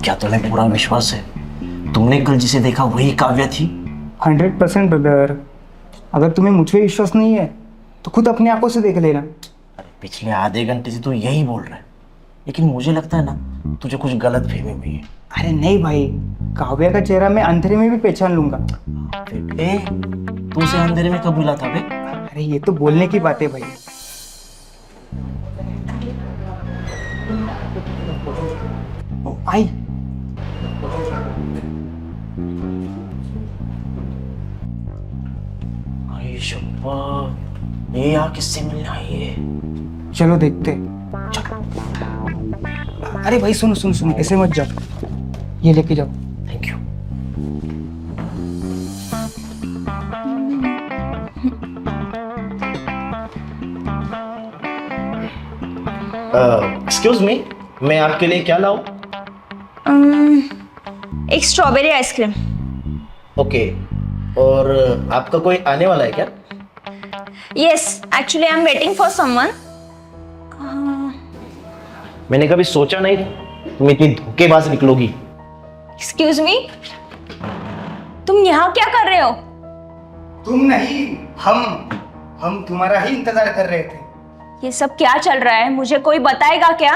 क्या तुम्हें पूरा विश्वास है? तुमने कल जिसे देखा वही काव्या थी? 100% ब्रदर। अगर तुम्हें मुझ पे विश्वास नहीं है तो खुद अपनी आंखों से देख लेना। अरे पिछले आधे घंटे से तू यही बोल रहा है, लेकिन मुझे लगता है ना तुझे कुछ गलत फहमी हुई है। अरे नहीं भाई, काव्या का चेहरा मैं अंधेरे में भी पहचान लूंगा। तू उसे अंधेरे में कब मिला था बे? अरे ये तो बोलने की बात है भाई। ओ, आई। आई शप्पा, ये यहाँ किससे मिलने आई है? चलो देखते। चलो। अरे भाई सुनो सुनो सुनो, ऐसे मत जाओ, ये लेके जाओ। Thank you. एक्सक्यूज मी, मैं आपके लिए क्या लाऊं? एक स्ट्रॉबेरी आइसक्रीम। ओके। और आपका कोई आने वाला है क्या? Yes, actually I am waiting for someone. मैंने कभी सोचा नहीं तुम इतनी धोखेबाज निकलोगी। एक्सक्यूज मी, तुम यहाँ क्या कर रहे हो? तुम नहीं, हम तुम्हारा ही इंतजार कर रहे थे। ये सब क्या चल रहा है, मुझे कोई बताएगा क्या?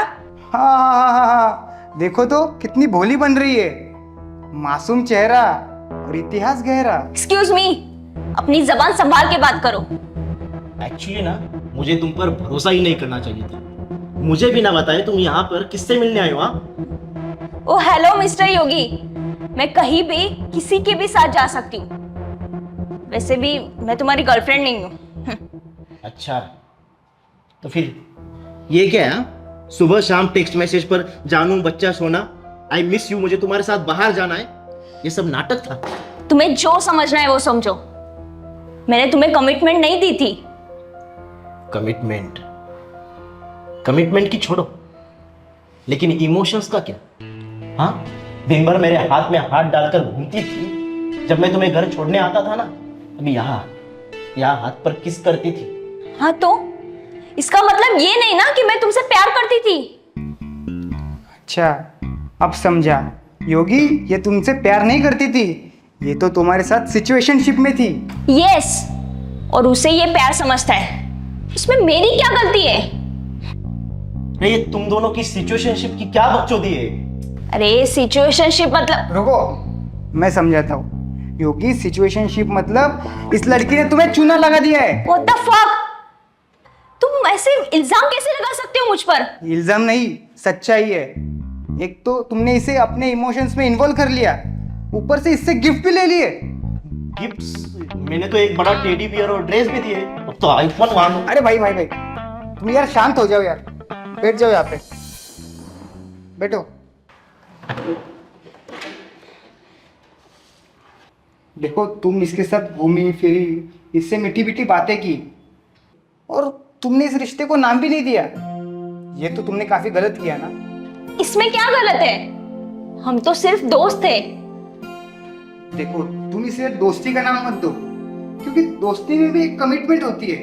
हाँ, देखो तो कितनी भोली बन रही है। मासूम चेहरा और इतिहास गहरा। एक्सक्यूज मी, अपनी जबान संभाल के बात करो। एक्चुअली ना मुझे तुम पर भरोसा ही नहीं करना चाहिए था। मुझे भी ना बताए तुम यहाँ पर किससे मिलने आए हो? हाँ? ओ हेलो मिस्टर योगी, मैं कहीं भी किसी के भी साथ जा सकती हूँ। वैसे भी मैं तुम्हारी गर्लफ्रेंड नहीं हूँ। अच्छा, तो फिर ये क्या है? सुबह शाम टेक्स्ट मैसेज पर जानू बच्चा सोना, आई मिस यू, मुझे तुम्हारे साथ बाहर जाना है, ये सब नाटक था। तुम्हें जो समझना है वो समझो। मैंने तुम्हें कमिटमेंट नहीं दी थी। कमिटमेंट? कमिटमेंट की छोड़ो, लेकिन इमोशंस का क्या? हाँ, दिन भर मेरे हाथ में हाथ डालकर घूमती थी। जब मैं तुम्हें घर छोड़ने आता था ना, अभी यहाँ हाथ पर किस करती थी। हाँ तो इसका मतलब ये नहीं ना कि मैं तुमसे प्यार करती थी। अच्छा, अब समझा। योगी, ये तुमसे प्यार नहीं करती थी, ये तो तुम्हारे साथ सिचुएशनशिप में थी। यस, और उसे ये प्यार समझता है। उसमें मेरी क्या गलती है? ये तुम दोनों की सिचुएशनशिप की क्या बकचोदी है? अरे सिचुएशनशिप मतलब। रुको, मैं समझाता हूँ। योगी, सिचुएशनशिप मतलब इस लड़की ने तुम्हें चूना लगा दिया है। What the fuck? तुम ऐसे इल्जाम कैसे लगा सकते हो मुझ पर? इल्जाम नहीं, सच्चाई है। एक तो तुमने इसे अपने इमोशंस में इन्वॉल्व कर लिया, ऊपर से इससे गिफ्ट भी ले लिए। गिफ्ट्स? मैंने तो एक बड़ा टेडी बियर और ड्रेस भी दिए, अब तो आईफोन मांगो। अरे भाई भाई भाई, तुम यार शांत हो जाओ यार। बैठ जाओ यहाँ पे, बैठो। देखो, तुम इसके साथ घूमी फिरी, इससे मीठी मीठी बातें की, और तुमने इस रिश्ते को नाम भी नहीं दिया। ये तो तुमने काफी गलत किया ना। इसमें क्या गलत है? हम तो सिर्फ दोस्त थे। देखो, तुम इसे दोस्ती का नाम मत दो, क्योंकि दोस्ती में भी एक कमिटमेंट होती है,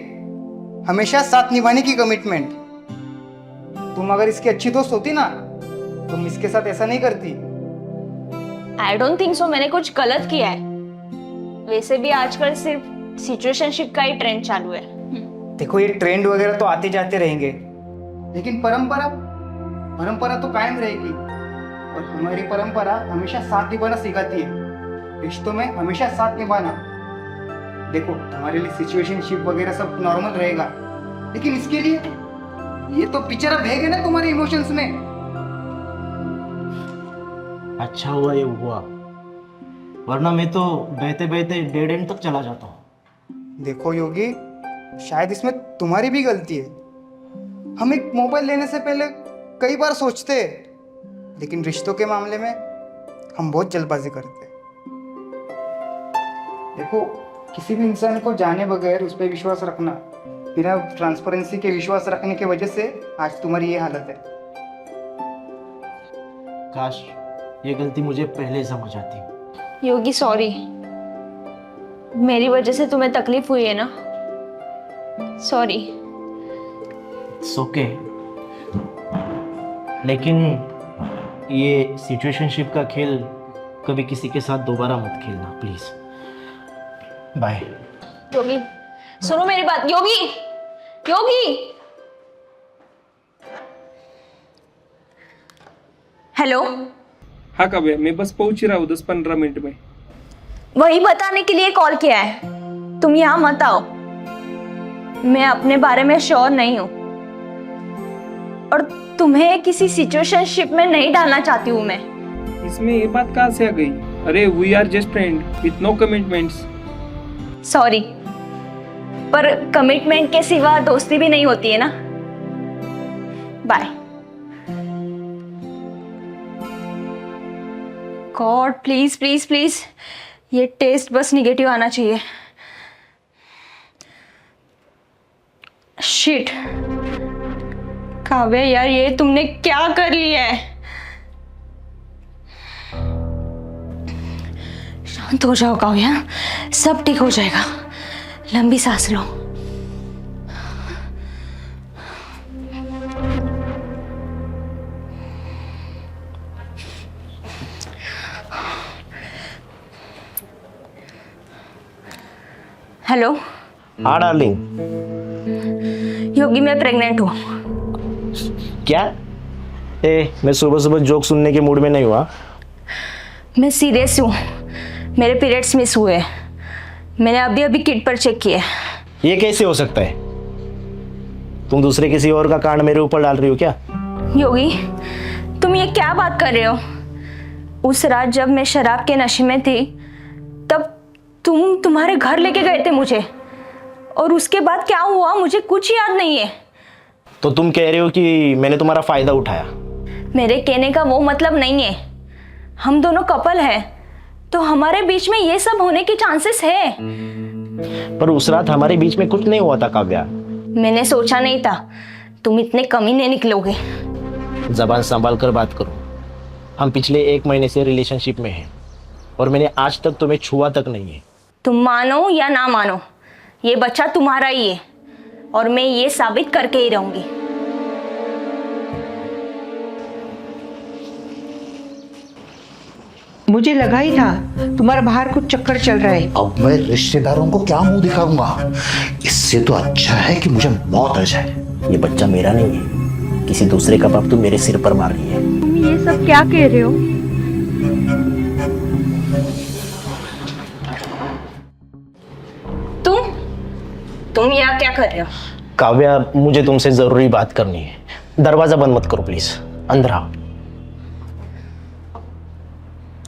हमेशा साथ निभाने की कमिटमेंट। तुम अगर इसकी अच्छी दोस्त होती ना, तुम इसके साथ ऐसा नहीं करती। आई डोंट थिंक सो मैंने कुछ गलत किया है। वैसे भी आजकल सिर्फ सिचुएशनशिप का ही ट्रेंड चालू है। देखो, ये ट्रेंड वगैरह तो आते जाते रहेंगे, लेकिन परंपरा तो कायम रहेगी। और हमारी परंपरा हमेशा साथ निभाना सिखाती है, रिश्तों में हमेशा साथ निभाना। देखो, तुम्हारे लिए सिचुएशनशिप वगैरह सब नॉर्मल रहेगा, लेकिन इसके लिए ये तो पिक्चर अब है ना तुम्हारे इमोशंस में। अच्छा हुआ ये हुआ, वरना मैं तो बहते बहते डेड एंड तक चला जाता हूँ। देखो योगी, शायद इसमें तुम्हारी भी गलती है। हम एक मोबाइल लेने से पहले कई बार सोचते हैं, लेकिन रिश्तों के मामले में हम बहुत जल्दबाजी करते हैं। देखो, किसी भी इंसान को जाने बगैर उस पर विश्वास रखना, बिना ट्रांसपेरेंसी के विश्वास रखने की वजह से आज तुम्हारी ये हालत है। काश ये गलती मुझे पहले समझ आती। योगी सॉरी, मेरी वजह से तुम्हें तकलीफ हुई है ना। सॉरी। इट्स ओके, लेकिन ये सिचुएशनशिप का खेल कभी किसी के साथ दोबारा मत खेलना प्लीज। बाय। योगी सुनो मेरी बात। योगी योगी हेलो। हाँ काव्या, मैं बस पहुंच ही रहा हूँ 10-15 मिनट में। वही बताने के लिए कॉल किया है, तुम यहां मत आओ। मैं अपने बारे में श्योर नहीं हूं और तुम्हें किसी सिचुएशनशिप में नहीं डालना चाहती हूं मैं। इसमें ये बात कहाँ से आ गई? अरे we are just friend with no commitments. Sorry, पर कमिटमेंट के सिवा दोस्ती भी नहीं होती है ना। Bye. God please please please, ये टेस्ट बस निगेटिव आना चाहिए। शिट काव्या यार, ये तुमने क्या कर लिया है? शांत हो जाओ काव्या, सब ठीक हो जाएगा। लंबी सांस लो। हेलो। हाँ डार्लिंग। योगी मैं प्रेग्नेंट हूँ। क्या? मैं सुबह सुबह जोक सुनने के मूड में नहीं हुआ। मैं सीरियस हूँ, मेरे पीरियड्स मिस हुए। मैंने अभी अभी किट पर चेक किया। ये कैसे हो सकता है? तुम दूसरे किसी और का कांड मेरे ऊपर डाल रही हो क्या? योगी तुम ये क्या बात कर रहे हो? उस रात जब मैं शराब के नशे में थी तब तुम तुम्हारे घर लेके गए थे मुझे, और उसके बाद क्या हुआ मुझे कुछ याद नहीं है। तो तुम कह रहे हो कि मैंने तुम्हारा फायदा उठाया? मेरे कहने का वो मतलब नहीं है। हम दोनों कपल हैं तो हमारे बीच में ये सब होने के चांसेस है। पर उस रात हमारे बीच में कुछ नहीं हुआ था काव्या। मैंने सोचा नहीं था तुम इतने कमीने निकलोगे। जबान संभाल कर बात करो। हम पिछले 1 महीने से रिलेशनशिप में हैं और मैंने आज तक तुम्हें छुआ तक नहीं है। तुम मानो या ना मानो, ये बच्चा तुम्हारा ही है और मैं ये साबित करके ही रहूंगी। मुझे लगा ही था तुम्हारा बाहर कुछ चक्कर चल रहा है। अब मैं रिश्तेदारों को क्या मुंह दिखाऊंगा? इससे तो अच्छा है कि मुझे मौत आ जाए। ये बच्चा मेरा नहीं है, किसी दूसरे का बाप तुम मेरे सिर पर मार रही है। तुम ये सब क्या कह रहे हो? तुम यहाँ क्या कर रहे हो? काव्या मुझे तुमसे जरूरी बात करनी है। दरवाजा बंद मत करो प्लीज, अंदर आओ।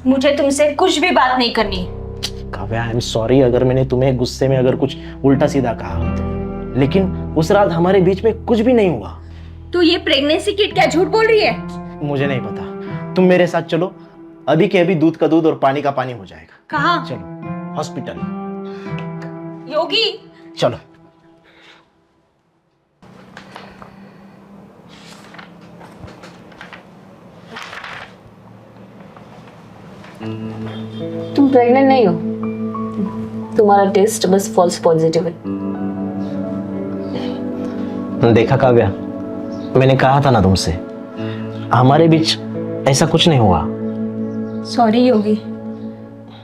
मुझे तुमसे कुछ भी बात नहीं करनी। काव्या आई एम सॉरी अगर मैंने तुम्हें गुस्से में अगर कुछ उल्टा सीधा कहा, लेकिन उस रात हमारे बीच में कुछ भी नहीं हुआ। तो ये प्रेगनेंसी किट क्या झूठ बोल रही है? मुझे नहीं पता, तुम मेरे साथ चलो। अभी के अभी दूध का दूध और पानी का पानी हो जाएगा। कहाँ? चलो हॉस्पिटल। योगी चलो। तुम प्रेग्नेंट नहीं हो, तुम्हारा टेस्ट बस फॉल्स पॉजिटिव है। देखा काव्या, मैंने कहा था ना तुमसे, हमारे बीच ऐसा कुछ नहीं हुआ। सॉरी योगी,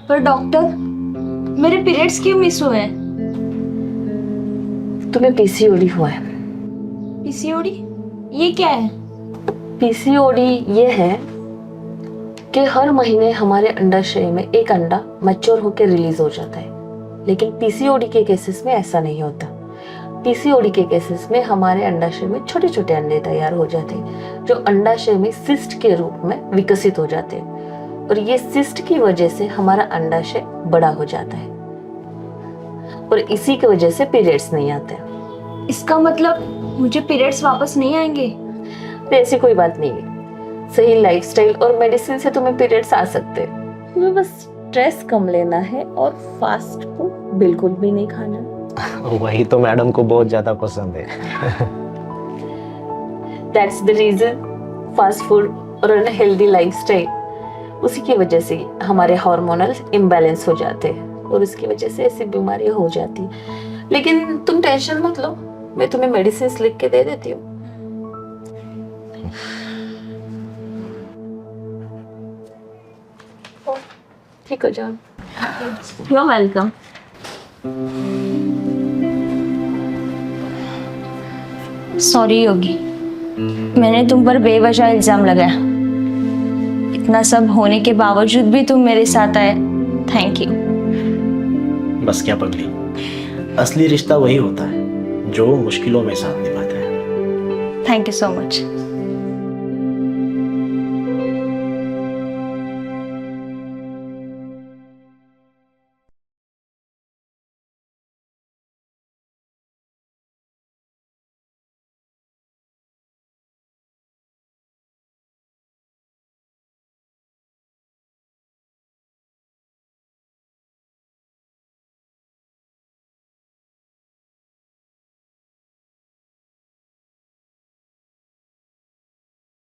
पर डॉक्टर मेरे पीरियड्स क्यों मिस हुए हैं? तुम्हें पीसीओडी हुआ है। पीसीओडी ये क्या है? पीसीओडी ये है कि हर महीने हमारे अंडाशय में एक अंडा मैच्योर होकर रिलीज हो जाता है, लेकिन पीसीओडी के केसेस में ऐसा नहीं होता। पीसीओडी के केसेस में हमारे अंडाशय में छोटे छोटे अंडे तैयार हो जाते हैं जो अंडाशय में सिस्ट के रूप में विकसित हो जाते हैं, और ये सिस्ट की वजह से हमारा अंडाशय बड़ा हो जाता है और इसी की वजह से पीरियड्स नहीं आते। इसका मतलब मुझे पीरियड्स वापस नहीं आएंगे? तो ऐसी कोई बात नहीं है, सही लाइफस्टाइल और मेडिसिन से तुम्हें पीरियड्स आ सकते हैं। तुम्हें बस स्ट्रेस कम लेना है और फास्ट फूड बिल्कुल भी नहीं खाना। वही तो मैडम को बहुत ज्यादा पसंद है। That's the reason, fast food और अनहेल्दी लाइफस्टाइल, उसी की वजह से हमारे हार्मोनल इम्बैलेंस हो जाते हैं और उसकी वजह से ऐसी बीमारियां हो जाती हैं। लेकिन तुम टेंशन मत लो, मैं तुम्हें मेडिसिन लिख के दे देती हूँ। ठीक हो जाओ। You are welcome. Sorry Yogi, मैंने तुम पर बेवजह इल्जाम लगाया। इतना सब होने के बावजूद भी तुम मेरे साथ आए, थैंक यू। बस क्या पगली, असली रिश्ता वही होता है जो मुश्किलों में साथ निभाता है। Thank you so much.